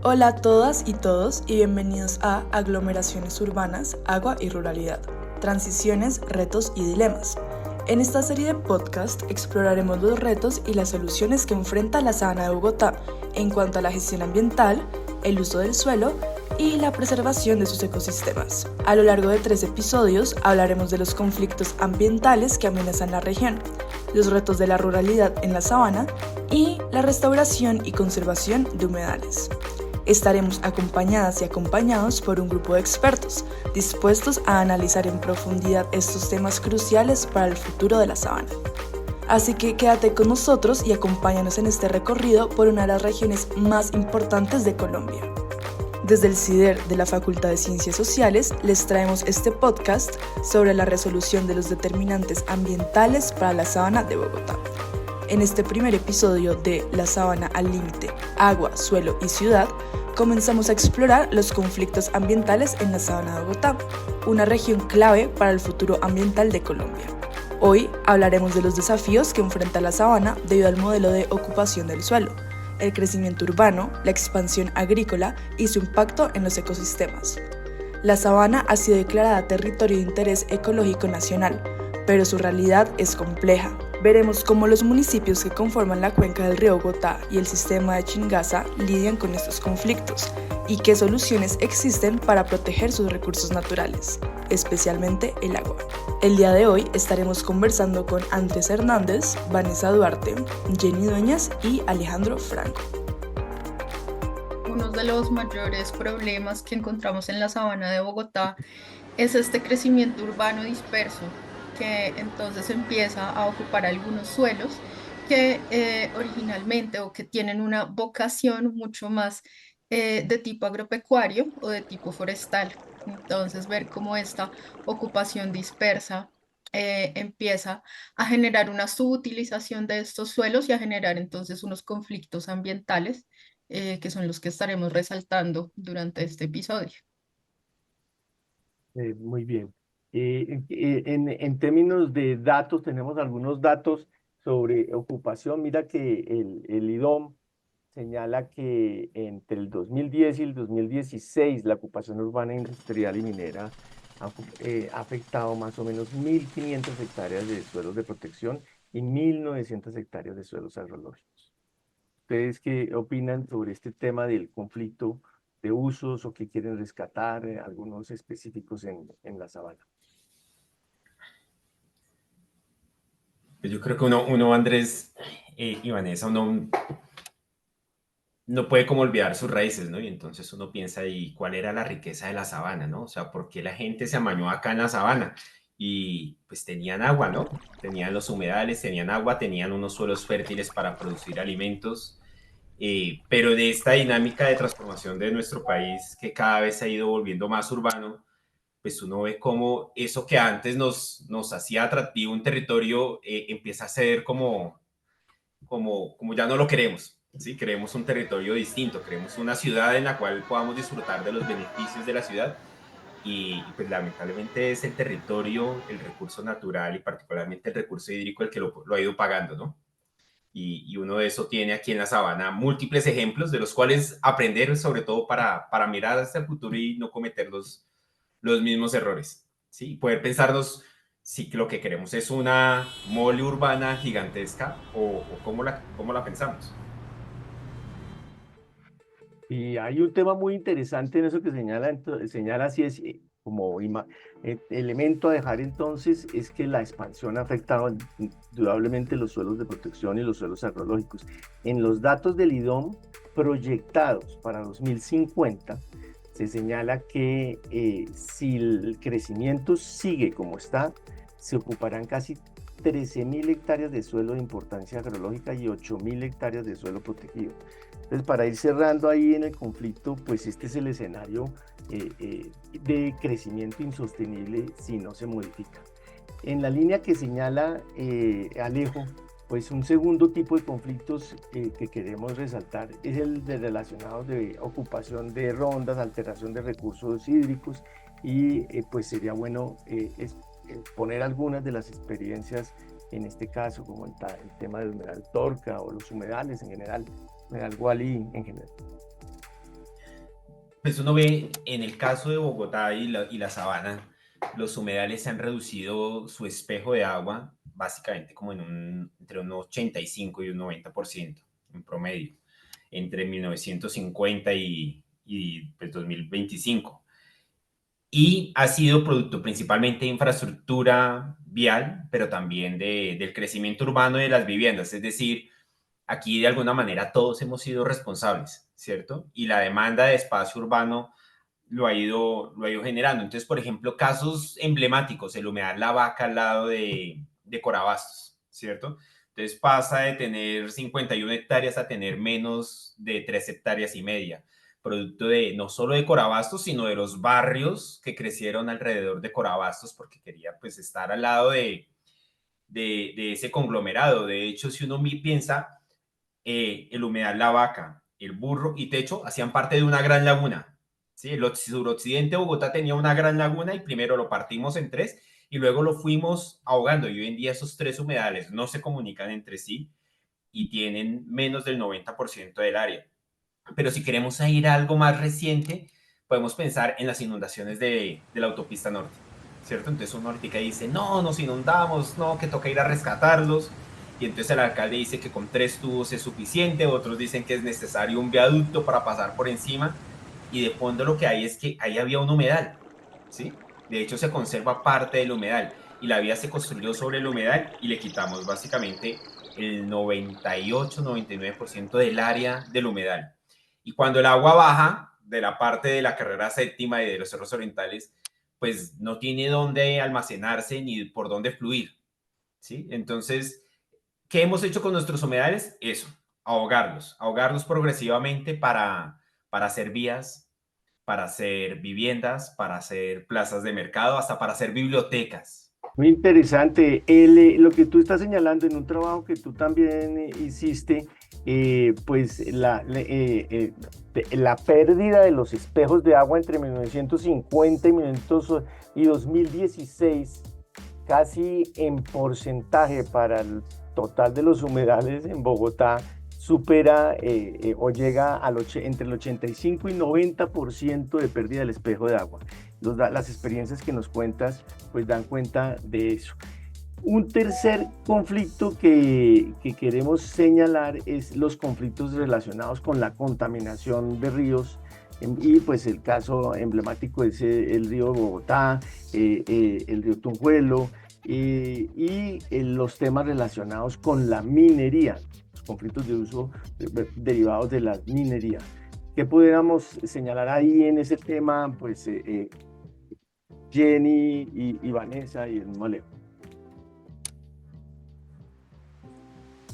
Hola a todas y todos y bienvenidos a Aglomeraciones Urbanas, Agua y Ruralidad, Transiciones, Retos y Dilemas. En esta serie de podcast exploraremos los retos y las soluciones que enfrenta la Sabana de Bogotá en cuanto a la gestión ambiental, el uso del suelo y la preservación de sus ecosistemas. A lo largo de 3 episodios hablaremos de los conflictos ambientales que amenazan la región, los retos de la ruralidad en la sabana y la restauración y conservación de humedales. Estaremos acompañadas y acompañados por un grupo de expertos dispuestos a analizar en profundidad estos temas cruciales para el futuro de la sabana. Así que quédate con nosotros y acompáñanos en este recorrido por una de las regiones más importantes de Colombia. Desde el CIDER de la Facultad de Ciencias Sociales les traemos este podcast sobre la resolución de los determinantes ambientales para la sabana de Bogotá. En este primer episodio de La Sabana al Límite, Agua, Suelo y Ciudad, comenzamos a explorar los conflictos ambientales en la Sabana de Bogotá, una región clave para el futuro ambiental de Colombia. Hoy hablaremos de los desafíos que enfrenta la sabana debido al modelo de ocupación del suelo, el crecimiento urbano, la expansión agrícola y su impacto en los ecosistemas. La sabana ha sido declarada territorio de interés ecológico nacional, pero su realidad es compleja. Veremos cómo los municipios que conforman la cuenca del río Bogotá y el sistema de Chingaza lidian con estos conflictos y qué soluciones existen para proteger sus recursos naturales, especialmente el agua. El día de hoy estaremos conversando con Andrés Hernández, Vanessa Duarte, Jenny Dueñas y Alejandro Franco. Uno de los mayores problemas que encontramos en la sabana de Bogotá es este crecimiento urbano disperso, que entonces empieza a ocupar algunos suelos que originalmente o que tienen una vocación mucho más de tipo agropecuario o de tipo forestal. Entonces, ver cómo esta ocupación dispersa empieza a generar una subutilización de estos suelos y a generar entonces unos conflictos ambientales que son los que estaremos resaltando durante este episodio. Muy bien. En términos de datos, tenemos algunos datos sobre ocupación. Mira que el IDOM señala que entre el 2010 y el 2016 la ocupación urbana, industrial y minera ha afectado más o menos 1.500 hectáreas de suelos de protección y 1.900 hectáreas de suelos agrológicos. ¿Ustedes qué opinan sobre este tema del conflicto de usos o que quieren rescatar algunos específicos en la sabana? Pues yo creo que uno Andrés y Vanessa, uno no puede como olvidar sus raíces, ¿no? Y entonces uno piensa, ¿y cuál era la riqueza de la sabana, no? O sea, ¿por qué la gente se amañó acá en la sabana? Y pues tenían agua, ¿no? Tenían los humedales, tenían agua, tenían unos suelos fértiles para producir alimentos, pero de esta dinámica de transformación de nuestro país, que cada vez se ha ido volviendo más urbano, pues uno ve cómo eso que antes nos hacía atractivo un territorio empieza a ser como ya no lo queremos. ¿Sí? Queremos un territorio distinto, queremos una ciudad en la cual podamos disfrutar de los beneficios de la ciudad y pues lamentablemente es el territorio, el recurso natural y particularmente el recurso hídrico el que lo ha ido pagando, ¿no? Y uno de eso tiene aquí en la sabana múltiples ejemplos de los cuales aprender, sobre todo para mirar hacia el futuro y no cometer los mismos errores, ¿sí? Poder pensarnos si lo que queremos es una mole urbana gigantesca o cómo la pensamos. Y hay un tema muy interesante en eso que señala así es como elemento a dejar entonces, es que la expansión ha afectado indudablemente los suelos de protección y los suelos agrológicos. En los datos del IDOM proyectados para 2050, se señala que si el crecimiento sigue como está, se ocuparán casi 13.000 hectáreas de suelo de importancia agrológica y 8.000 hectáreas de suelo protegido. Entonces, para ir cerrando ahí en el conflicto, pues este es el escenario de crecimiento insostenible si no se modifica. En la línea que señala Alejo, pues un segundo tipo de conflictos que queremos resaltar es el de relacionados de ocupación de rondas, alteración de recursos hídricos y pues sería bueno poner algunas de las experiencias en este caso, como el tema del humedal Torca o los humedales en general, humedal Gualí en general. Pues uno ve en el caso de Bogotá y la Sabana, los humedales se han reducido su espejo de agua básicamente como entre un 85 y un 90% en promedio, entre 1950 pues 2025. Y ha sido producto principalmente de infraestructura vial, pero también del crecimiento urbano de las viviendas. Es decir, aquí de alguna manera todos hemos sido responsables, ¿cierto? Y la demanda de espacio urbano lo ha ido generando. Entonces, por ejemplo, casos emblemáticos, el humedal La Vaca al lado de Corabastos, ¿cierto? Entonces pasa de tener 51 hectáreas a tener menos de 3 hectáreas y media, producto de no solo de Corabastos, sino de los barrios que crecieron alrededor de Corabastos, porque quería pues estar al lado de ese conglomerado. De hecho, si uno piensa, el humedal La Vaca, el Burro y Techo hacían parte de una gran laguna. ¿Sí? El suroccidente de Bogotá tenía una gran laguna y primero lo partimos en tres y luego lo fuimos ahogando. Y hoy en día esos tres humedales no se comunican entre sí y tienen menos del 90% del área. Pero si queremos ir a algo más reciente, podemos pensar en las inundaciones de la autopista norte, ¿cierto? Entonces uno ahorita dice, no, nos inundamos, no, que toca ir a rescatarlos. Y entonces el alcalde dice que con 3 tubos es suficiente, otros dicen que es necesario un viaducto para pasar por encima. Y de fondo lo que hay es que ahí había un humedal, ¿sí? De hecho se conserva parte del humedal y la vía se construyó sobre el humedal y le quitamos básicamente el 98-99% del área del humedal. Y cuando el agua baja de la parte de la carrera séptima y de los cerros orientales, pues no tiene dónde almacenarse ni por dónde fluir, ¿sí? Entonces, ¿qué hemos hecho con nuestros humedales? Eso, ahogarlos progresivamente para hacer vías, para hacer viviendas, para hacer plazas de mercado, hasta para hacer bibliotecas. Muy interesante. Lo que tú estás señalando en un trabajo que tú también hiciste, pues la pérdida de los espejos de agua entre 1950 y 2016, casi en porcentaje para el total de los humedales en Bogotá, supera o llega entre el 85 y 90% de pérdida del espejo de agua. Las experiencias que nos cuentas pues dan cuenta de eso. Un tercer conflicto que queremos señalar es los conflictos relacionados con la contaminación de ríos, y pues el caso emblemático es el río Bogotá, el río Tunjuelo, y los temas relacionados con la minería, los conflictos de uso derivados de la minería. ¿Qué pudiéramos señalar ahí en ese tema? Pues Jenny y Vanessa y el mismo Leo.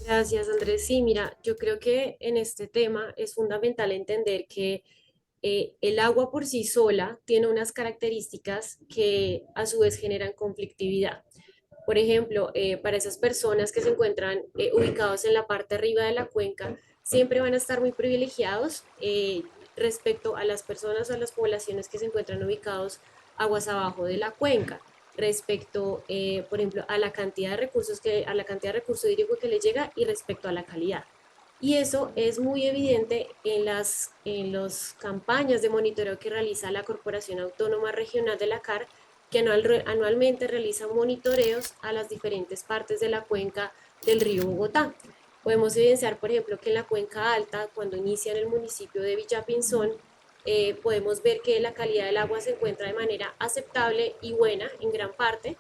Gracias, Andrés. Sí, mira, yo creo que en este tema es fundamental entender que el agua por sí sola tiene unas características que a su vez generan conflictividad. Por ejemplo, para esas personas que se encuentran ubicados en la parte arriba de la cuenca, siempre van a estar muy privilegiados respecto a las personas o a las poblaciones que se encuentran ubicados aguas abajo de la cuenca, respecto, por ejemplo, a la cantidad de recursos a la cantidad de recurso hídrico que les llega y respecto a la calidad. Y eso es muy evidente en las campañas de monitoreo que realiza la Corporación Autónoma Regional de la CAR, que anualmente realiza monitoreos a las diferentes partes de la cuenca del río Bogotá. Podemos evidenciar, por ejemplo, que en la cuenca alta, cuando inicia en el municipio de Villapinzón, podemos ver que la calidad del agua se encuentra de manera aceptable y buena en gran parte,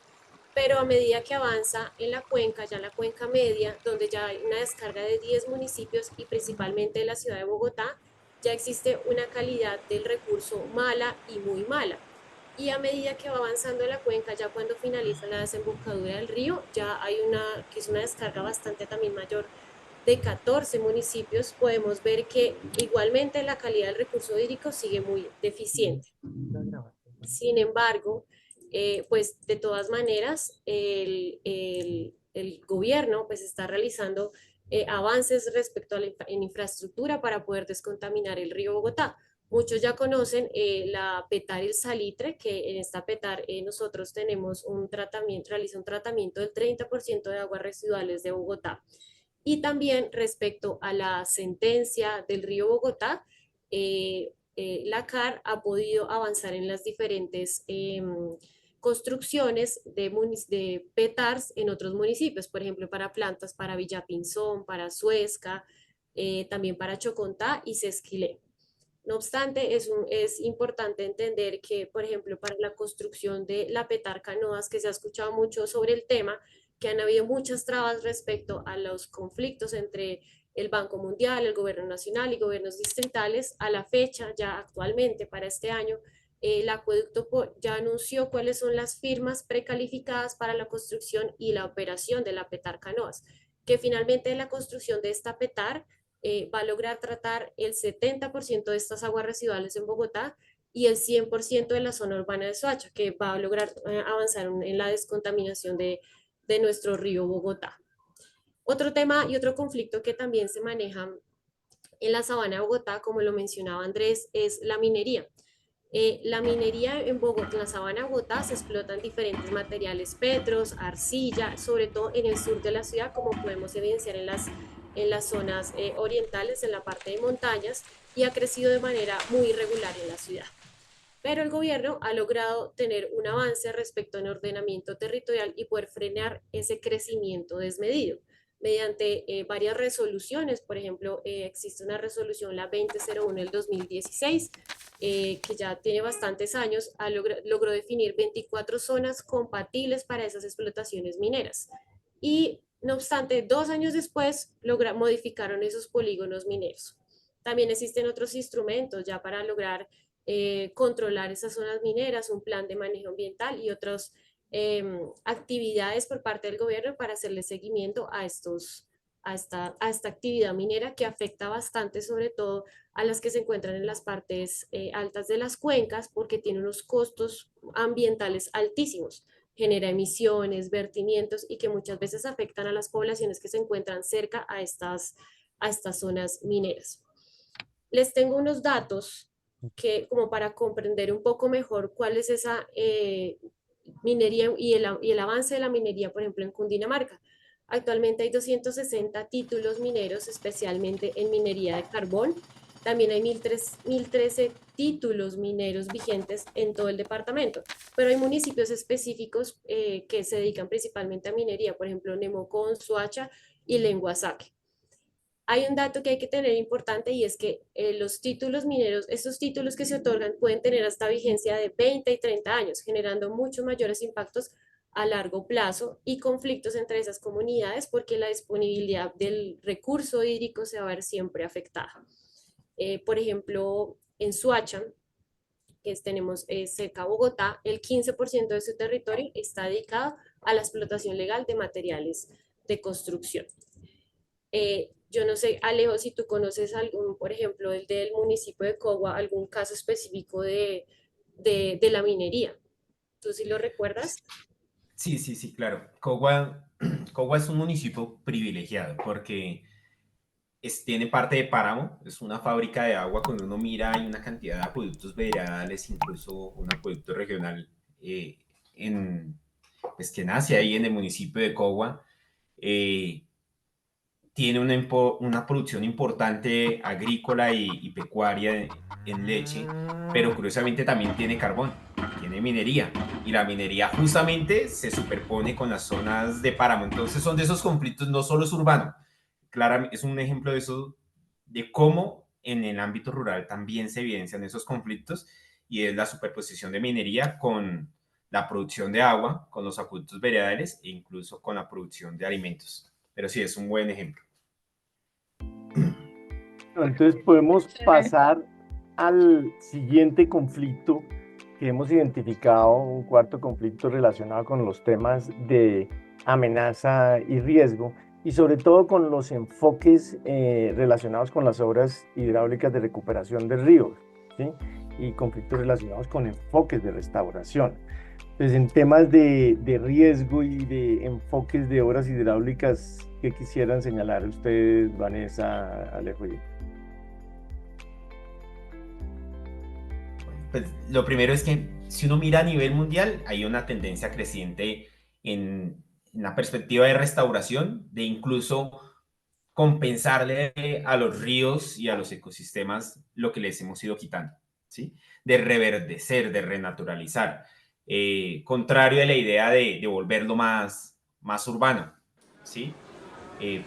pero a medida que avanza en la cuenca, ya la cuenca media, donde ya hay una descarga de 10 municipios y principalmente de la ciudad de Bogotá, ya existe una calidad del recurso mala y muy mala. Y a medida que va avanzando la cuenca, ya cuando finaliza la desembocadura del río, ya hay que es una descarga bastante también mayor de 14 municipios, podemos ver que igualmente la calidad del recurso hídrico sigue muy deficiente. Sin embargo, pues de todas maneras, el gobierno pues está realizando avances respecto a en infraestructura para poder descontaminar el río Bogotá. Muchos ya conocen la PETAR El Salitre, que en esta PETAR nosotros tenemos un tratamiento, realiza un tratamiento del 30% de aguas residuales de Bogotá. Y también respecto a la sentencia del río Bogotá, la CAR ha podido avanzar en las diferentes construcciones de PETARs en otros municipios, por ejemplo, para Plantas, para Villapinzón, para Suezca, también para Chocontá y Sesquilé. No obstante, es importante entender que, por ejemplo, para la construcción de la Petar Canoas, que se ha escuchado mucho sobre el tema, que han habido muchas trabas respecto a los conflictos entre el Banco Mundial, el Gobierno Nacional y gobiernos distritales, a la fecha, ya actualmente para este año, el acueducto ya anunció cuáles son las firmas precalificadas para la construcción y la operación de la Petar Canoas, que finalmente la construcción de esta Petar va a lograr tratar el 70% de estas aguas residuales en Bogotá y el 100% de la zona urbana de Soacha, que va a lograr avanzar en la descontaminación de nuestro río Bogotá. Otro tema y otro conflicto que también se maneja en la sabana de Bogotá, como lo mencionaba Andrés, es la minería. La minería en Bogotá, en la sabana de Bogotá, se explotan diferentes materiales petros, arcilla, sobre todo en el sur de la ciudad, como podemos evidenciar en las zonas orientales, en la parte de montañas, y ha crecido de manera muy irregular en la ciudad. Pero el gobierno ha logrado tener un avance respecto al ordenamiento territorial y poder frenar ese crecimiento desmedido mediante varias resoluciones. Por ejemplo, existe una resolución, la 2001 del 2016, que ya tiene bastantes años, logró definir 24 zonas compatibles para esas explotaciones mineras. Y no obstante, 2 años después modificaron esos polígonos mineros. También existen otros instrumentos ya para lograr controlar esas zonas mineras, un plan de manejo ambiental y otras actividades por parte del gobierno para hacerle seguimiento a esta actividad minera que afecta bastante, sobre todo a las que se encuentran en las partes altas de las cuencas, porque tiene unos costos ambientales altísimos, genera emisiones, vertimientos y que muchas veces afectan a las poblaciones que se encuentran cerca a estas zonas mineras. Les tengo unos datos que, como para comprender un poco mejor cuál es esa minería y el avance de la minería, por ejemplo, en Cundinamarca. Actualmente hay 260 títulos mineros, especialmente en minería de carbón. También hay 1.013 títulos mineros vigentes en todo el departamento, pero hay municipios específicos que se dedican principalmente a minería, por ejemplo, Nemocón, Soacha y Lenguasaque. Hay un dato que hay que tener importante y es que los títulos mineros, estos títulos que se otorgan pueden tener hasta vigencia de 20 y 30 años, generando muchos mayores impactos a largo plazo y conflictos entre esas comunidades porque la disponibilidad del recurso hídrico se va a ver siempre afectada. Por ejemplo, en Soacha, que tenemos cerca de Bogotá, el 15% de su territorio está dedicado a la explotación legal de materiales de construcción. Yo no sé, Alejo, si tú conoces algún, por ejemplo, el del municipio de Cogua, algún caso específico de la minería. ¿Tú sí lo recuerdas? Sí, claro. Cogua es un municipio privilegiado porque tiene parte de páramo, es una fábrica de agua. Cuando uno mira hay una cantidad de acueductos veredales, incluso un acueducto regional pues, que nace ahí en el municipio de Cogua. Tiene una producción importante agrícola y pecuaria en leche, pero curiosamente también tiene carbón, tiene minería, y la minería justamente se superpone con las zonas de páramo. Entonces son de esos conflictos, no solo es urbano, claramente es un ejemplo de eso, de cómo en el ámbito rural también se evidencian esos conflictos, y es la superposición de minería con la producción de agua, con los acueductos veredales e incluso con la producción de alimentos. Pero sí, es un buen ejemplo. Entonces podemos pasar al siguiente conflicto que hemos identificado, un cuarto conflicto relacionado con los temas de amenaza y riesgo, y sobre todo con los enfoques relacionados con las obras hidráulicas de recuperación de ríos, ¿sí? Y conflictos relacionados con enfoques de restauración. Entonces, en temas de riesgo y de enfoques de obras hidráulicas, ¿qué quisieran señalar ustedes, Vanessa, Alejo? Pues lo primero es que si uno mira a nivel mundial, hay una tendencia creciente en la perspectiva de restauración, de incluso compensarle a los ríos y a los ecosistemas lo que les hemos ido quitando. ¿sí? De reverdecer, de renaturalizar, contrario a la idea de volverlo más urbano, ¿sí?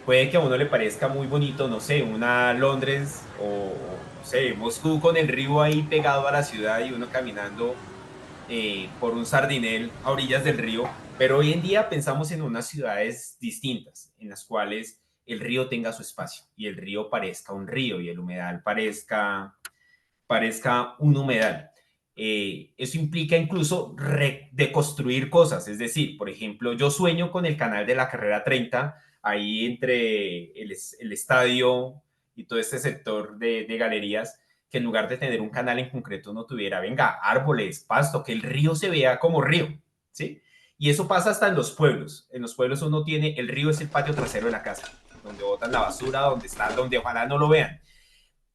Puede que a uno le parezca muy bonito, no sé, una Londres o, no sé, Moscú con el río ahí pegado a la ciudad y uno caminando por un sardinel a orillas del río, pero hoy en día pensamos en unas ciudades distintas, en las cuales el río tenga su espacio y el río parezca un río y el humedal parezca un humedal. Eso implica incluso deconstruir cosas, es decir, por ejemplo, yo sueño con el canal de la Carrera 30, ahí entre el estadio y todo este sector de galerías, que en lugar de tener un canal en concreto no tuviera, venga, árboles, pasto, que el río se vea como río, ¿sí? Y eso pasa hasta en los pueblos. En los pueblos uno tiene, el río es el patio trasero de la casa, donde botan la basura, donde están, donde ojalá no lo vean.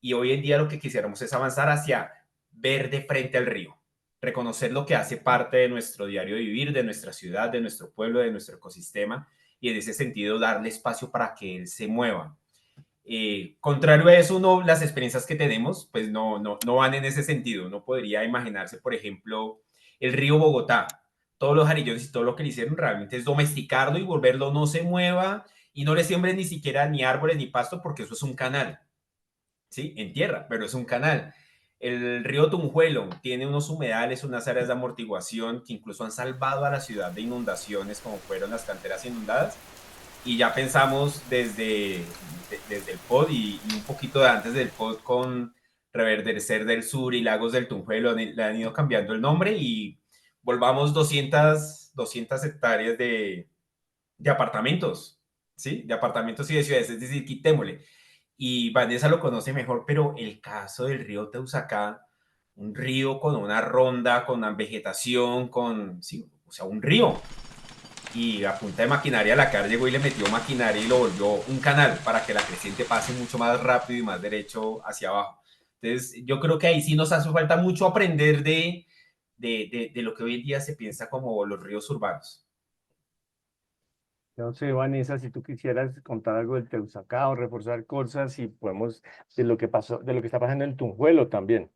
Y hoy en día lo que quisiéramos es avanzar hacia ver de frente al río, reconocer lo que hace parte de nuestro diario vivir, de nuestra ciudad, de nuestro pueblo, de nuestro ecosistema, y en ese sentido darle espacio para que él se mueva. Contrario a eso, las experiencias que tenemos, pues no van en ese sentido. Uno podría imaginarse, por ejemplo, el río Bogotá. Todos los jarillones y todo lo que le hicieron realmente es domesticarlo y volverlo no se mueva y no le siembren ni siquiera ni árboles ni pasto porque eso es un canal. ¿Sí? En tierra, pero es un canal. El río Tunjuelo tiene unos humedales, unas áreas de amortiguación que incluso han salvado a la ciudad de inundaciones, como fueron las canteras inundadas. Y ya pensamos desde el POD y un poquito antes del POD con Reverdecer del Sur y Lagos del Tunjuelo, le han ido cambiando el nombre y volvamos 200 hectáreas de apartamentos, ¿sí? De apartamentos y de ciudades, es decir, quitémosle. Y Vanessa lo conoce mejor, pero el caso del río Teusaca, un río con una ronda, con una vegetación, sí, o sea, un río. Y a punta de maquinaria la CAR llegó y le metió maquinaria y lo volvió un canal para que la creciente pase mucho más rápido y más derecho hacia abajo. Entonces, yo creo que ahí sí nos hace falta mucho aprender de lo que hoy en día se piensa como los ríos urbanos. No sé, Vanessa, si tú quisieras contar algo del Teusaca o reforzar cosas y podemos de lo que pasó, de lo que está pasando en Tunjuelo también.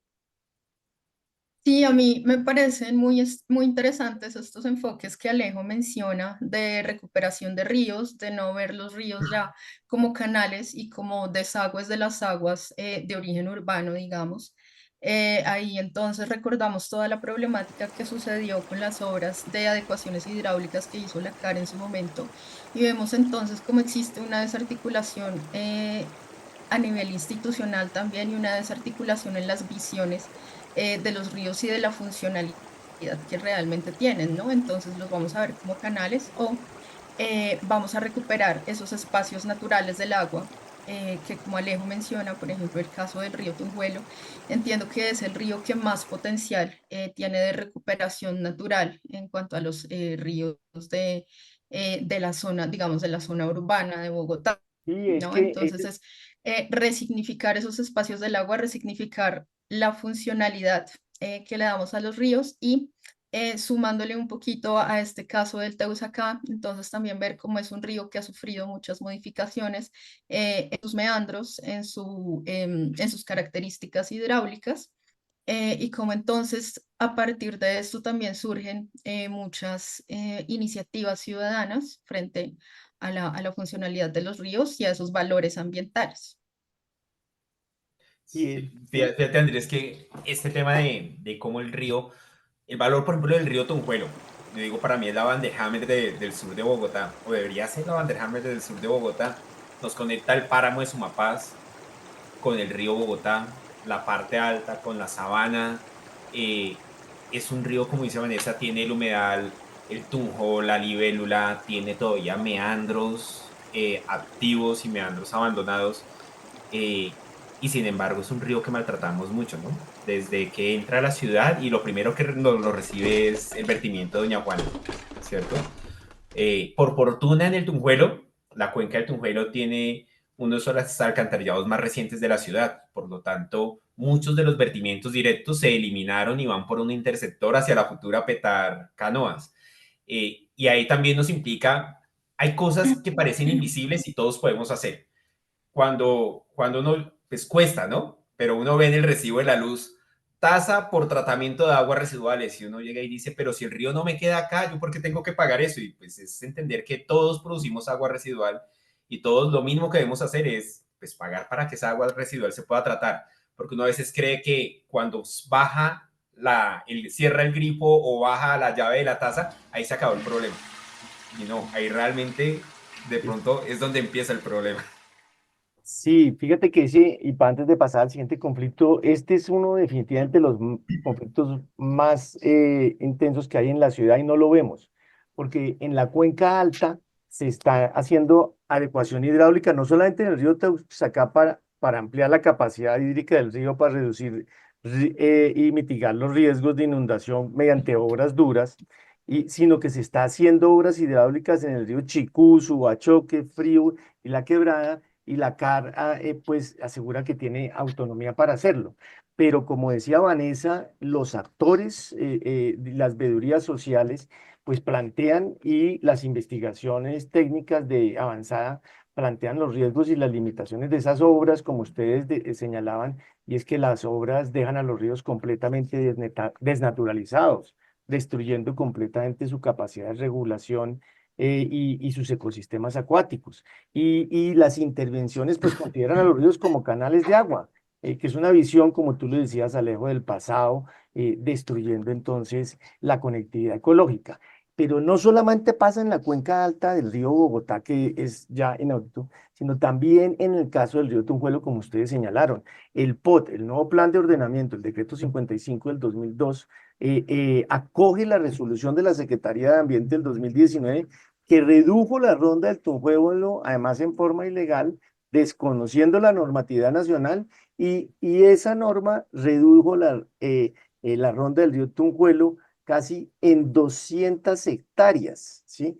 Sí, a mí me parecen muy interesantes estos enfoques que Alejo menciona de recuperación de ríos, de no ver los ríos ya como canales y como desagües de las aguas de origen urbano, digamos. Ahí entonces recordamos toda la problemática que sucedió con las obras de adecuaciones hidráulicas que hizo la CAR en su momento y vemos entonces cómo existe una desarticulación a nivel institucional también y una desarticulación en las visiones de los ríos y de la funcionalidad que realmente tienen, ¿no? Entonces los vamos a ver como canales o vamos a recuperar esos espacios naturales del agua. Que como Alejo menciona, por ejemplo, el caso del río Tunjuelo, entiendo que es el río que más potencial tiene de recuperación natural en cuanto a los ríos de la zona, digamos, de la zona urbana de Bogotá, Y es ¿no? que Entonces es resignificar esos espacios del agua, resignificar la funcionalidad que le damos a los ríos y sumándole un poquito a este caso del Teusaca, entonces también ver cómo es un río que ha sufrido muchas modificaciones en sus meandros, en sus características hidráulicas. Y cómo entonces a partir de esto también surgen muchas iniciativas ciudadanas frente a la funcionalidad de los ríos y a esos valores ambientales. y, Fíjate, Andrés, que este tema de cómo el río, el valor, por ejemplo, del río Tunjuelo, yo digo, para mí es la Banderhammer del sur de Bogotá, o debería ser la Banderhammer del sur de Bogotá, nos conecta el páramo de Sumapaz con el río Bogotá, la parte alta con la sabana, eh, es un río, como dice Vanessa, tiene el humedal, el Tunjo, la libélula, tiene todavía meandros activos y meandros abandonados, eh, y sin embargo es un río que maltratamos mucho, ¿no? Desde que entra a la ciudad y lo primero que lo recibe es el vertimiento de Doña Juana, ¿cierto? Por fortuna en el Tunjuelo, la cuenca del Tunjuelo tiene unos de los alcantarillados más recientes de la ciudad, por lo tanto muchos de los vertimientos directos se eliminaron y van por un interceptor hacia la futura Petar Canoas. Y ahí también nos implica, hay cosas que parecen invisibles y todos podemos hacer cuando uno, pues cuesta, ¿no? Pero uno ve en el recibo de la luz tasa por tratamiento de aguas residuales. Y uno llega y dice, pero si el río no me queda acá, ¿yo por qué tengo que pagar eso? Y pues es entender que todos producimos agua residual y todos lo mínimo que debemos hacer es pues pagar para que esa agua residual se pueda tratar. Porque uno a veces cree que cuando baja cierra el grifo o baja la llave de la taza, ahí se acabó el problema. Y no, ahí realmente de pronto es donde empieza el problema. Sí, fíjate que ese, y antes de pasar al siguiente conflicto, este es uno definitivamente de los conflictos más intensos que hay en la ciudad y no lo vemos, porque en la cuenca alta se está haciendo adecuación hidráulica, no solamente en el río Teusaca para ampliar la capacidad hídrica del río para reducir y mitigar los riesgos de inundación mediante obras duras, sino que se está haciendo obras hidráulicas en el río Chicú, Subachoque, Frío y La Quebrada, y la CAR pues asegura que tiene autonomía para hacerlo. Pero como decía Vanessa, los actores, las veedurías sociales, pues plantean y las investigaciones técnicas de avanzada plantean los riesgos y las limitaciones de esas obras, como ustedes señalaban, y es que las obras dejan a los ríos completamente desnaturalizados, destruyendo completamente su capacidad de regulación y sus ecosistemas acuáticos. Y las intervenciones pues consideran a los ríos como canales de agua, que es una visión, como tú lo decías, Alejo, del pasado, destruyendo entonces la conectividad ecológica. Pero no solamente pasa en la cuenca alta del río Bogotá, que es ya inaudito, sino también en el caso del río Tunjuelo, como ustedes señalaron. El POT, el nuevo plan de ordenamiento, el decreto 55 del 2002, acoge la resolución de la Secretaría de Ambiente del 2019 que redujo la ronda del Tunjuelo, además en forma ilegal, desconociendo la normatividad nacional, y esa norma redujo la ronda del río Tunjuelo casi en 200 hectáreas, ¿sí?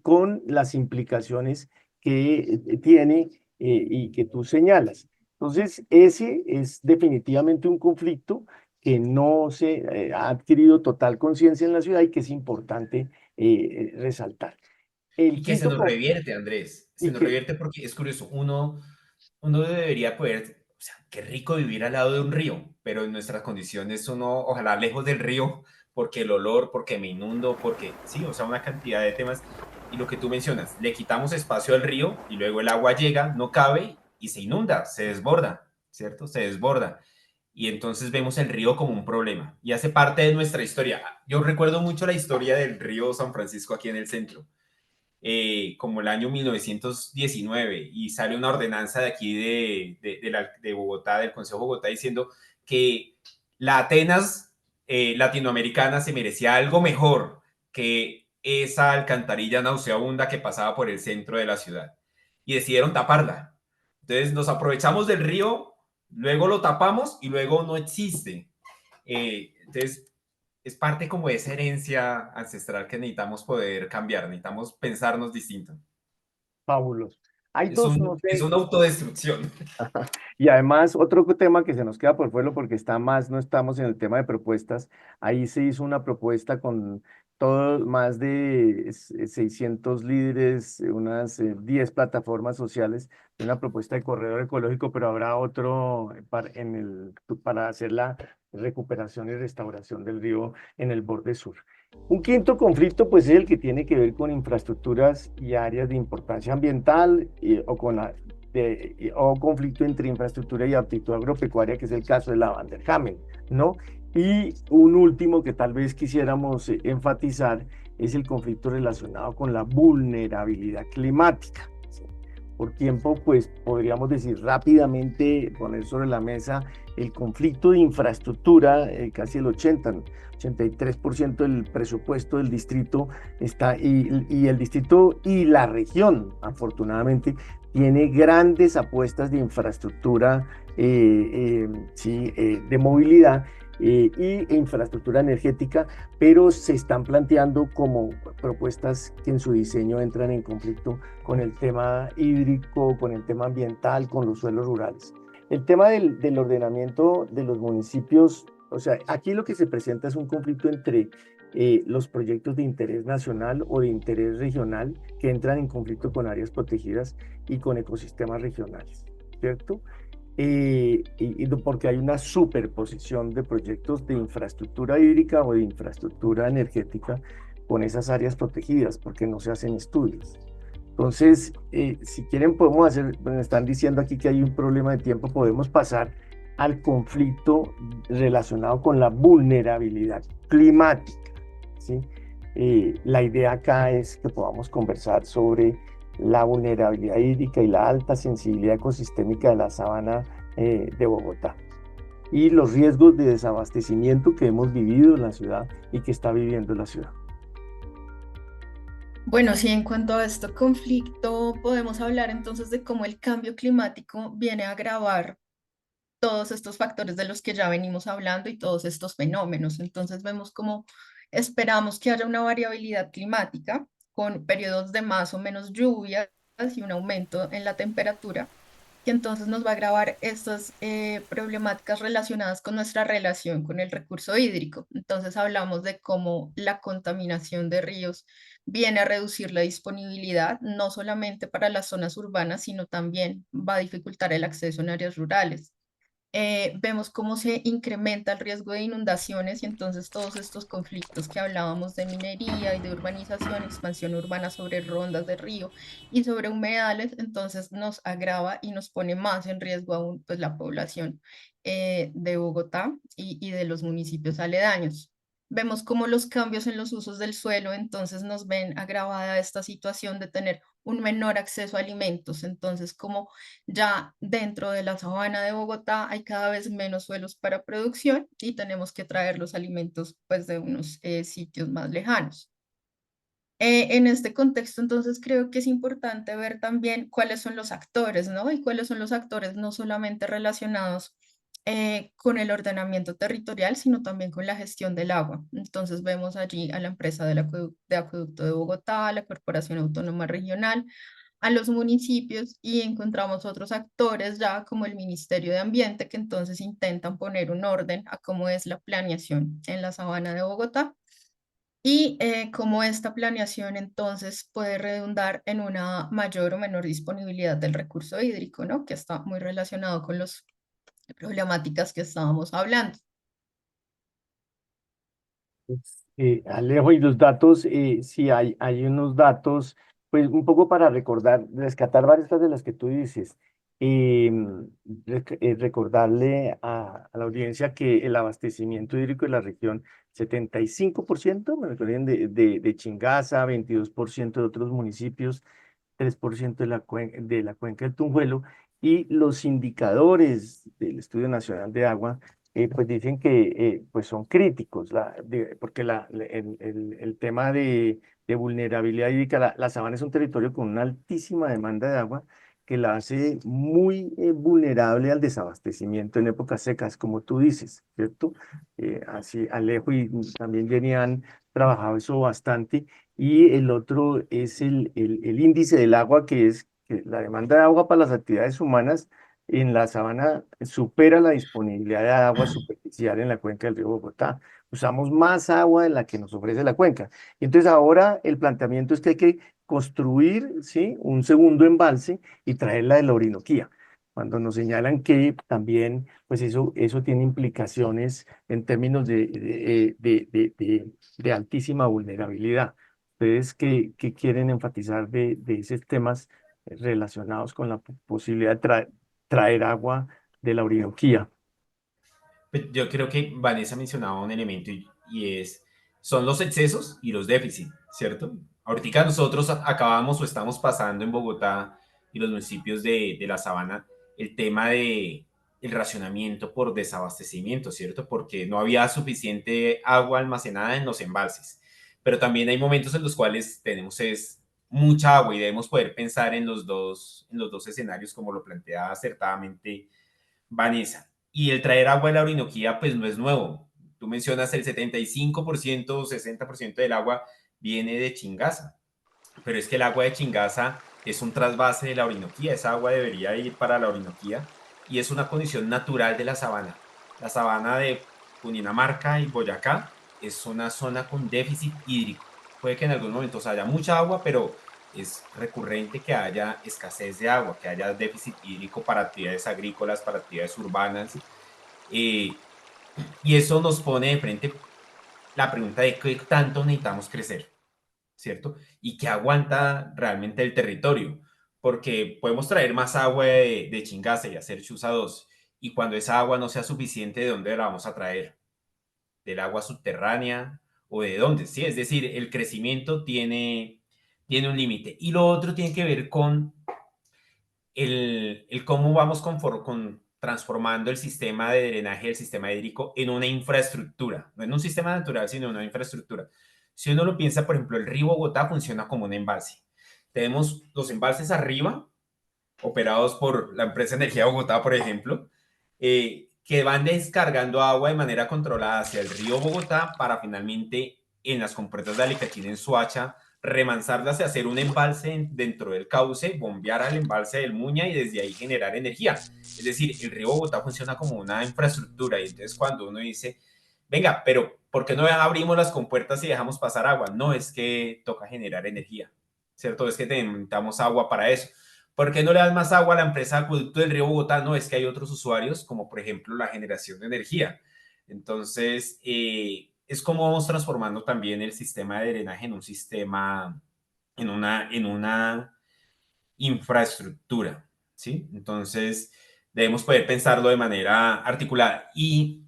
Con las implicaciones que tiene y que tú señalas. Entonces, ese es definitivamente un conflicto que no se ha adquirido total conciencia en la ciudad y que es importante resaltar. El Y que se quinto nos con- revierte, Andrés. Se y nos que revierte porque es curioso. Uno debería poder, o sea, qué rico vivir al lado de un río, pero en nuestras condiciones uno, ojalá lejos del río, porque el olor, porque me inundo, porque sí, o sea, una cantidad de temas. Y lo que tú mencionas, le quitamos espacio al río y luego el agua llega, no cabe y se inunda, se desborda, ¿cierto? Se desborda. Y entonces vemos el río como un problema y hace parte de nuestra historia. Yo recuerdo mucho la historia del río San Francisco aquí en el centro, como el año 1919, y sale una ordenanza de aquí de Bogotá, del Consejo de Bogotá, diciendo que la Atenas latinoamericana se merecía algo mejor que esa alcantarilla nauseabunda que pasaba por el centro de la ciudad. Y decidieron taparla. Entonces nos aprovechamos del río, luego lo tapamos y luego no existe. Entonces es parte como de esa herencia ancestral que necesitamos poder cambiar, necesitamos pensarnos distinto. fabuloso. Hay dos, no Es sé, una autodestrucción. y además otro tema que se nos queda por fuera porque está más, no estamos en el tema de propuestas, ahí se hizo una propuesta con todos más de 600 líderes, unas 10 plataformas sociales, una propuesta de corredor ecológico, pero habrá otro para hacer la recuperación y restauración del río en el borde sur. Un quinto conflicto, pues, es el que tiene que ver con infraestructuras y áreas de importancia ambiental o conflicto entre infraestructura y aptitud agropecuaria, que es el caso de la Van der Hamen, ¿no? Y un último que tal vez quisiéramos enfatizar es el conflicto relacionado con la vulnerabilidad climática. Por tiempo, pues podríamos decir rápidamente, poner sobre la mesa el conflicto de infraestructura, casi el 83% del presupuesto del distrito está, y el distrito y la región, afortunadamente, tiene grandes apuestas de infraestructura, sí, de movilidad y infraestructura energética, pero se están planteando como propuestas que en su diseño entran en conflicto con el tema hídrico, con el tema ambiental, con los suelos rurales. El tema del ordenamiento de los municipios, o sea, aquí lo que se presenta es un conflicto entre los proyectos de interés nacional o de interés regional que entran en conflicto con áreas protegidas y con ecosistemas regionales, ¿cierto? porque hay una superposición de proyectos de infraestructura hídrica o de infraestructura energética con esas áreas protegidas, porque no se hacen estudios. Entonces, si quieren podemos hacer, me están diciendo aquí que hay un problema de tiempo, podemos pasar al conflicto relacionado con la vulnerabilidad climática, ¿sí? La idea acá es que podamos conversar sobre la vulnerabilidad hídrica y la alta sensibilidad ecosistémica de la sabana de Bogotá y los riesgos de desabastecimiento que hemos vivido en la ciudad y que está viviendo la ciudad. Bueno, sí, en cuanto a este conflicto, podemos hablar entonces de cómo el cambio climático viene a agravar todos estos factores de los que ya venimos hablando y todos estos fenómenos. Entonces vemos cómo esperamos que haya una variabilidad climática con periodos de más o menos lluvias y un aumento en la temperatura, que entonces nos va a agravar estas problemáticas relacionadas con nuestra relación con el recurso hídrico. Entonces hablamos de cómo la contaminación de ríos viene a reducir la disponibilidad, no solamente para las zonas urbanas, sino también va a dificultar el acceso en áreas rurales. Vemos cómo se incrementa el riesgo de inundaciones y entonces todos estos conflictos que hablábamos de minería y de urbanización, expansión urbana sobre rondas de río y sobre humedales, entonces nos agrava y nos pone más en riesgo aún pues la población de Bogotá y de los municipios aledaños. Vemos cómo los cambios en los usos del suelo entonces nos ven agravada esta situación de tener un menor acceso a alimentos, entonces como ya dentro de la sabana de Bogotá hay cada vez menos suelos para producción y tenemos que traer los alimentos pues de unos sitios más lejanos. En este contexto, entonces, creo que es importante ver también cuáles son los actores, ¿no? Y cuáles son los actores no solamente relacionados con el ordenamiento territorial, sino también con la gestión del agua. Entonces, vemos allí a la empresa de acueducto de Bogotá, a la Corporación Autónoma Regional, a los municipios y encontramos otros actores ya como el Ministerio de Ambiente que entonces intentan poner un orden a cómo es la planeación en la sabana de Bogotá y cómo esta planeación entonces puede redundar en una mayor o menor disponibilidad del recurso hídrico, ¿no? Que está muy relacionado con las problemáticas que estábamos hablando. Alejo, y los datos, sí, hay unos datos, pues un poco para recordar, rescatar varias de las que tú dices. Eh, Recordarle a la audiencia que el abastecimiento hídrico de la región, 75%, me recuerden, de Chingaza, 22% de otros municipios, 3% de la cuenca del Tunjuelo, y los indicadores del Estudio Nacional de Agua pues dicen que pues son críticos, porque el tema de vulnerabilidad hídrica, la sabana es un territorio con una altísima demanda de agua que la hace muy vulnerable al desabastecimiento en épocas secas, como tú dices, ¿cierto? Así Alejo y también Jenny han trabajado eso bastante. Y el otro es el índice del agua, que es que la demanda de agua para las actividades humanas en la sabana supera la disponibilidad de agua superficial en la cuenca del río Bogotá. Usamos más agua de la que nos ofrece la cuenca. Y entonces ahora el planteamiento es que hay que construir, ¿sí?, un segundo embalse y traerla de la Orinoquía. Cuando nos señalan que también, pues eso tiene implicaciones en términos de altísima vulnerabilidad. ¿Ustedes qué quieren enfatizar de esos temas relacionados con la posibilidad de traer agua de la Orinoquía? Pues yo creo que Vanessa mencionaba un elemento son los excesos y los déficits, ¿cierto? Ahorita nosotros acabamos o estamos pasando en Bogotá y los municipios de la Sabana el tema de el racionamiento por desabastecimiento, ¿cierto? Porque no había suficiente agua almacenada en los embalses. Pero también hay momentos en los cuales tenemos mucha agua y debemos poder pensar en los dos escenarios como lo plantea acertadamente Vanessa. Y el traer agua de la Orinoquía, pues no es nuevo. Tú mencionas el 75%, 60% del agua viene de Chingaza, pero es que el agua de Chingaza es un trasvase de la Orinoquía, esa agua debería ir para la Orinoquía y es una condición natural de la sabana. La sabana de Cundinamarca y Boyacá es una zona con déficit hídrico. Puede que en algunos momentos haya mucha agua, pero es recurrente que haya escasez de agua, que haya déficit hídrico para actividades agrícolas, para actividades urbanas, y eso nos pone de frente la pregunta de qué tanto necesitamos crecer, ¿cierto? Y qué aguanta realmente el territorio, porque podemos traer más agua de Chingaza y hacer Chuza 2, y cuando esa agua no sea suficiente, ¿de dónde la vamos a traer? ¿Del agua subterránea o de dónde? Sí, es decir, el crecimiento tiene un límite. Y lo otro tiene que ver con el cómo vamos transformando el sistema de drenaje, el sistema hídrico, en una infraestructura, no en un sistema natural, sino en una infraestructura. Si uno lo piensa, por ejemplo, el río Bogotá funciona como un embalse. Tenemos los embalses arriba, operados por la empresa Energía Bogotá, por ejemplo, que van descargando agua de manera controlada hacia el río Bogotá para finalmente en las compuertas de Alicachín, en Soacha, remansarlas y hacer un embalse dentro del cauce, bombear al embalse del Muña y desde ahí generar energía. Es decir, el río Bogotá funciona como una infraestructura y entonces cuando uno dice, venga, pero ¿por qué no abrimos las compuertas y dejamos pasar agua? No, es que toca generar energía, ¿cierto? Es que necesitamos agua para eso. ¿Por qué no le das más agua a la empresa Acueducto del Río Bogotá? No, es que hay otros usuarios, como por ejemplo la generación de energía. Entonces, es como vamos transformando también el sistema de drenaje en un sistema, en una infraestructura, ¿sí? Entonces, debemos poder pensarlo de manera articulada y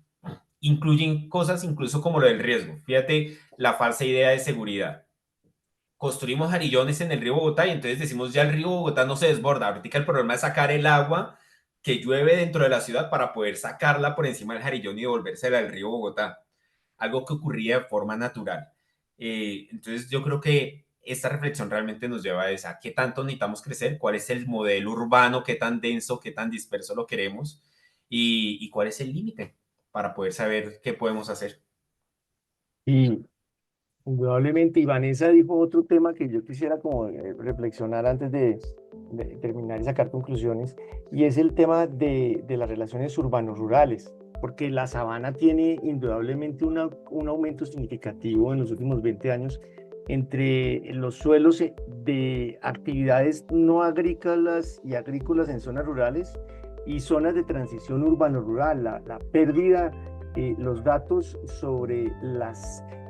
incluyen cosas incluso como lo del riesgo. Fíjate la falsa idea de seguridad. Construimos jarillones en el río Bogotá y entonces decimos ya el río Bogotá no se desborda. Ahorita el problema es sacar el agua que llueve dentro de la ciudad para poder sacarla por encima del jarillón y devolvérsela al río Bogotá. Algo que ocurría de forma natural. Entonces yo creo que esta reflexión realmente nos lleva a esa. ¿Qué tanto necesitamos crecer? ¿Cuál es el modelo urbano? ¿Qué tan denso, qué tan disperso lo queremos? ¿Y cuál es el límite para poder saber qué podemos hacer? Y indudablemente, y Vanessa dijo otro tema que yo quisiera como reflexionar antes de terminar y sacar conclusiones, y es el tema de las relaciones urbanos-rurales, porque la sabana tiene indudablemente un aumento significativo en los últimos 20 años entre los suelos de actividades no agrícolas y agrícolas en zonas rurales y zonas de transición urbano-rural, la pérdida, los datos sobre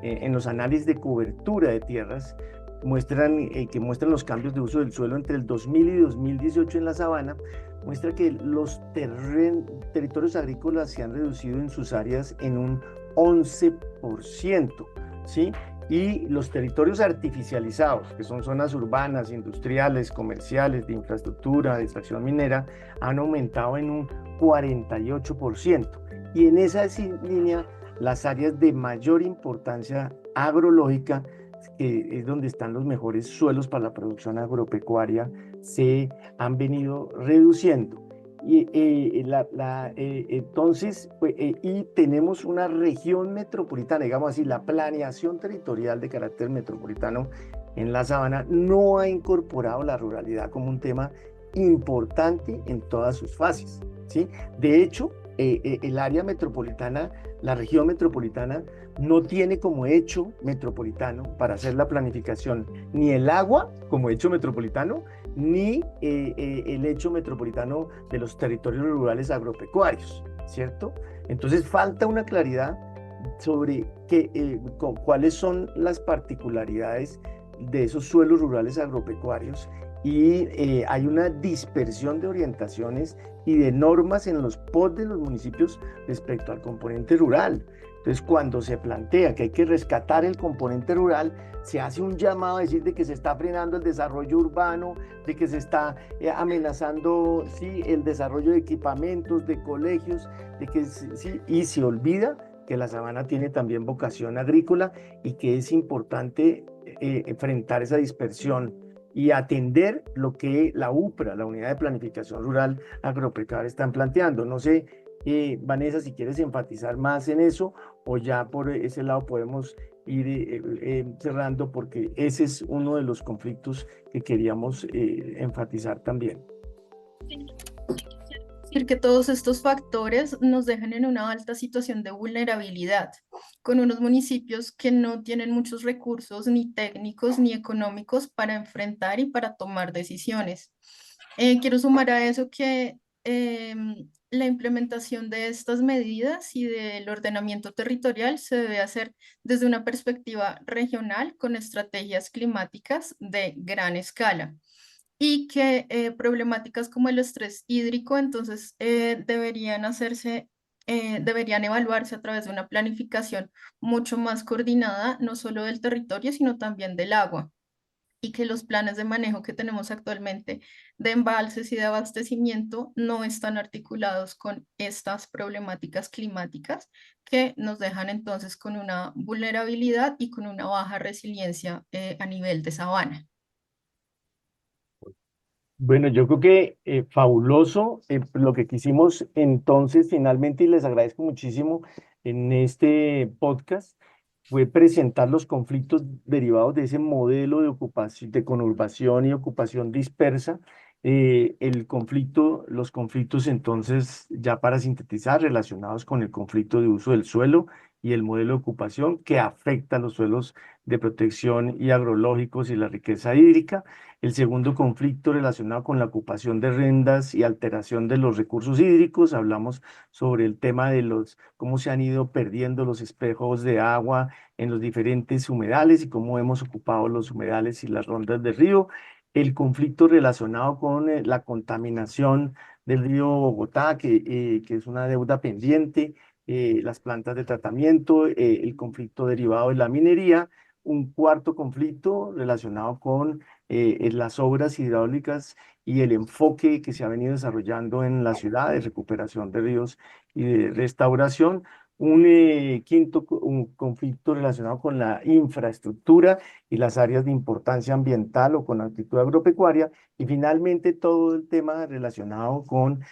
en los análisis de cobertura de tierras que muestran los cambios de uso del suelo entre el 2000 y 2018 en la sabana, muestra que los territorios agrícolas se han reducido en sus áreas en un 11%, ¿sí? Y los territorios artificializados, que son zonas urbanas, industriales, comerciales, de infraestructura, de extracción minera, han aumentado en un 48%. Y en esa línea, las áreas de mayor importancia agrológica, que es donde están los mejores suelos para la producción agropecuaria, se han venido reduciendo. Y entonces, y tenemos una región metropolitana, digamos así, la planeación territorial de carácter metropolitano en la sabana no ha incorporado la ruralidad como un tema importante en todas sus fases, ¿sí? De hecho, el área metropolitana, la región metropolitana, no tiene como hecho metropolitano para hacer la planificación ni el agua como hecho metropolitano, ni el hecho metropolitano de los territorios rurales agropecuarios, ¿cierto? Entonces falta una claridad sobre cuáles son las particularidades de esos suelos rurales agropecuarios y hay una dispersión de orientaciones y de normas en los POT de los municipios respecto al componente rural. Entonces, cuando se plantea que hay que rescatar el componente rural, se hace un llamado a decir de que se está frenando el desarrollo urbano, de que se está amenazando, sí, el desarrollo de equipamientos, de colegios, de que sí, y se olvida que la sabana tiene también vocación agrícola y que es importante enfrentar esa dispersión y atender lo que la UPRA, la Unidad de Planificación Rural Agropecuaria, están planteando. No sé, Vanessa, si quieres enfatizar más en eso o ya por ese lado podemos ir cerrando, porque ese es uno de los conflictos que queríamos enfatizar también. decir que todos estos factores nos dejan en una alta situación de vulnerabilidad, con unos municipios que no tienen muchos recursos ni técnicos ni económicos para enfrentar y para tomar decisiones. Quiero sumar a eso que la implementación de estas medidas y del ordenamiento territorial se debe hacer desde una perspectiva regional con estrategias climáticas de gran escala y que problemáticas como el estrés hídrico entonces deberían evaluarse a través de una planificación mucho más coordinada, no solo del territorio, sino también del agua, y que los planes de manejo que tenemos actualmente de embalses y de abastecimiento no están articulados con estas problemáticas climáticas que nos dejan entonces con una vulnerabilidad y con una baja resiliencia a nivel de sabana. Bueno, yo creo que fabuloso lo que quisimos entonces finalmente y les agradezco muchísimo en este podcast fue presentar los conflictos derivados de ese modelo de ocupación, de conurbación y ocupación dispersa. Los conflictos entonces, ya para sintetizar, relacionados con el conflicto de uso del suelo y el modelo de ocupación que afecta a los suelos de protección y agrológicos y la riqueza hídrica. El segundo conflicto relacionado con la ocupación de rendas y alteración de los recursos hídricos. Hablamos sobre el tema de cómo se han ido perdiendo los espejos de agua en los diferentes humedales y cómo hemos ocupado los humedales y las rondas del río. El conflicto relacionado con la contaminación del río Bogotá, que es una deuda pendiente, las plantas de tratamiento, el conflicto derivado de la minería. Un cuarto conflicto relacionado con en las obras hidráulicas y el enfoque que se ha venido desarrollando en la ciudad de recuperación de ríos y de restauración. Un conflicto relacionado con la infraestructura y las áreas de importancia ambiental o con la actitud agropecuaria. Y finalmente todo el tema relacionado con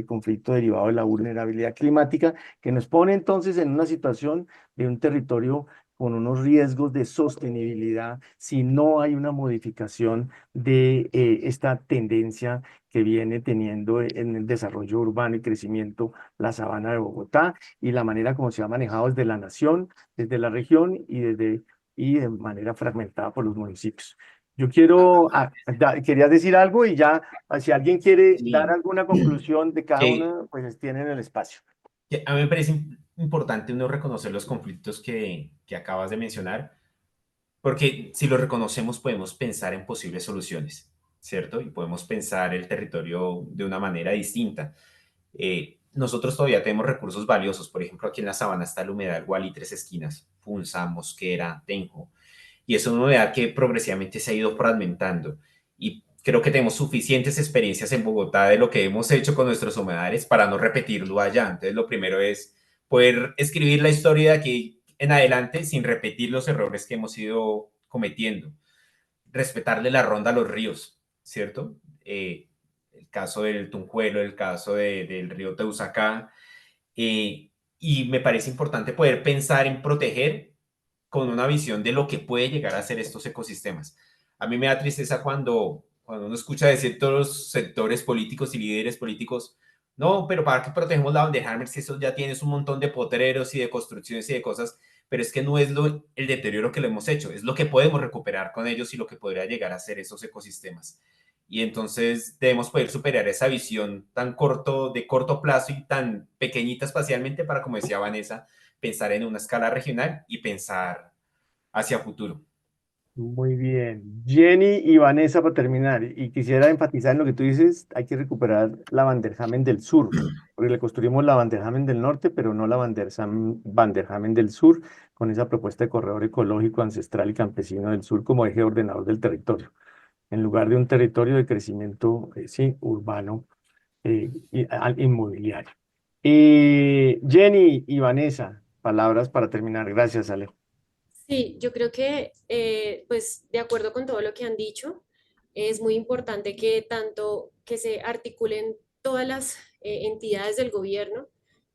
conflicto derivado de la vulnerabilidad climática, que nos pone entonces en una situación de un territorio con unos riesgos de sostenibilidad si no hay una modificación de esta tendencia que viene teniendo en el desarrollo urbano y crecimiento la sabana de Bogotá y la manera como se ha manejado desde la nación, desde la región y de manera fragmentada por los municipios. Yo quería decir algo y ya, si alguien quiere dar Sí, alguna conclusión de cada que, uno, pues tienen el espacio. que a mí me parece importante uno reconocer los conflictos que acabas de mencionar, porque si los reconocemos podemos pensar en posibles soluciones, ¿cierto? Y podemos pensar el territorio de una manera distinta. Nosotros todavía tenemos recursos valiosos, por ejemplo, aquí en la sabana está el humedal Gualí Tres Esquinas, Funza, Mosquera, Tenjo, y es una humedad que progresivamente se ha ido fragmentando y creo que tenemos suficientes experiencias en Bogotá de lo que hemos hecho con nuestros humedales para no repetirlo allá. Entonces, lo primero es poder escribir la historia de aquí en adelante sin repetir los errores que hemos ido cometiendo. Respetarle la ronda a los ríos, ¿cierto? El caso del Tunjuelo, el caso del río Teusacá. Y me parece importante poder pensar en proteger con una visión de lo que puede llegar a ser estos ecosistemas. A mí me da tristeza cuando uno escucha decir todos los sectores políticos y líderes políticos, no, pero ¿para qué protegemos la bandeja Hammer si eso ya tienes un montón de potreros y de construcciones y de cosas? Pero es que no es el deterioro que lo hemos hecho, es lo que podemos recuperar con ellos y lo que podría llegar a ser esos ecosistemas. Y entonces debemos poder superar esa visión de corto plazo y tan pequeñita espacialmente para, como decía Vanessa, pensar en una escala regional y pensar hacia futuro. Muy bien. Jenny y Vanessa, para terminar, y quisiera enfatizar en lo que tú dices, hay que recuperar la Vanderhamen del sur, porque le construimos la Vanderhamen del norte, pero no la Vanderhamen del sur, con esa propuesta de corredor ecológico ancestral y campesino del sur como eje ordenador del territorio, en lugar de un territorio de crecimiento, sí, urbano, inmobiliario. Jenny y Vanessa, palabras para terminar. Gracias, Ale. Sí, yo creo que, pues, de acuerdo con todo lo que han dicho, es muy importante que tanto que se articulen todas las entidades del gobierno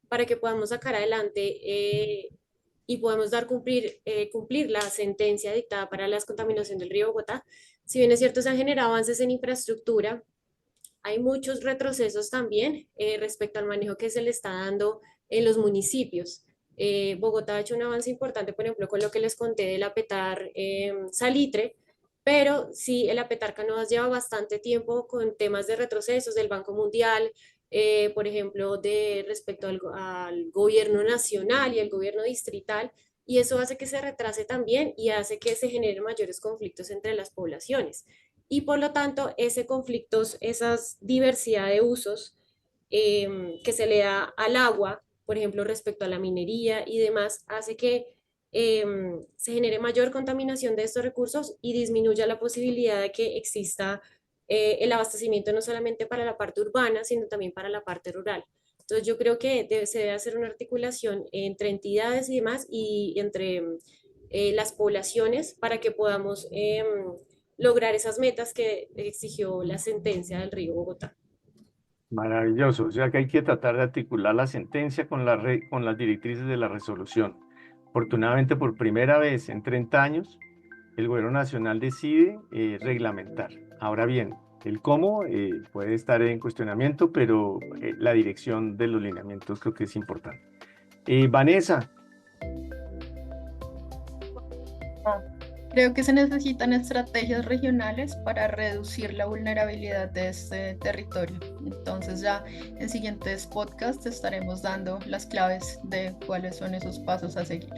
para que podamos sacar adelante y podamos cumplir la sentencia dictada para la descontaminación del río Bogotá. Si bien es cierto, se han generado avances en infraestructura, hay muchos retrocesos también respecto al manejo que se le está dando en los municipios. Bogotá ha hecho un avance importante, por ejemplo, con lo que les conté del Apetar Salitre, pero sí, el Apetar Canoas lleva bastante tiempo con temas de retrocesos del Banco Mundial, por ejemplo, respecto al gobierno nacional y al gobierno distrital, y eso hace que se retrase también y hace que se generen mayores conflictos entre las poblaciones. Y por lo tanto, ese conflictos, esa diversidad de usos que se le da al agua, por ejemplo, respecto a la minería y demás, hace que se genere mayor contaminación de estos recursos y disminuya la posibilidad de que exista el abastecimiento no solamente para la parte urbana, sino también para la parte rural. Entonces yo creo que se debe hacer una articulación entre entidades y demás y entre las poblaciones para que podamos lograr esas metas que exigió la sentencia del Río Bogotá. Maravilloso. O sea que hay que tratar de articular la sentencia con con las directrices de la resolución. Afortunadamente, por primera vez en 30 años, el gobierno nacional decide reglamentar. Ahora bien, el cómo puede estar en cuestionamiento, pero la dirección de los lineamientos creo que es importante. Vanessa. Creo que se necesitan estrategias regionales para reducir la vulnerabilidad de este territorio. Entonces ya en siguientes podcasts estaremos dando las claves de cuáles son esos pasos a seguir.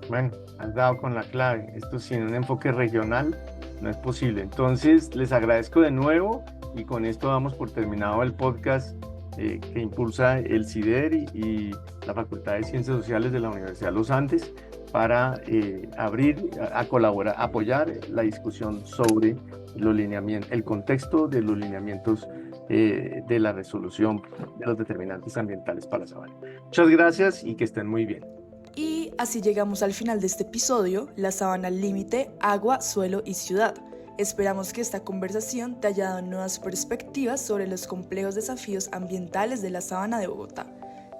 Bueno, has dado con la clave. Esto sin un enfoque regional no es posible. Entonces, les agradezco de nuevo y con esto damos por terminado el podcast que impulsa el CIDER y la Facultad de Ciencias Sociales de la Universidad de los Andes para abrir, a colaborar, apoyar la discusión sobre los lineamientos, el contexto de los lineamientos de la resolución de los determinantes ambientales para Sabana. Muchas gracias y que estén muy bien. Y así llegamos al final de este episodio, la sabana al límite, agua, suelo y ciudad. Esperamos que esta conversación te haya dado nuevas perspectivas sobre los complejos desafíos ambientales de la sabana de Bogotá.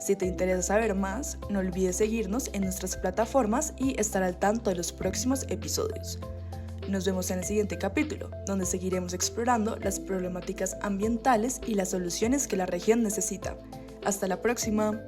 Si te interesa saber más, no olvides seguirnos en nuestras plataformas y estar al tanto de los próximos episodios. Nos vemos en el siguiente capítulo, donde seguiremos explorando las problemáticas ambientales y las soluciones que la región necesita. Hasta la próxima.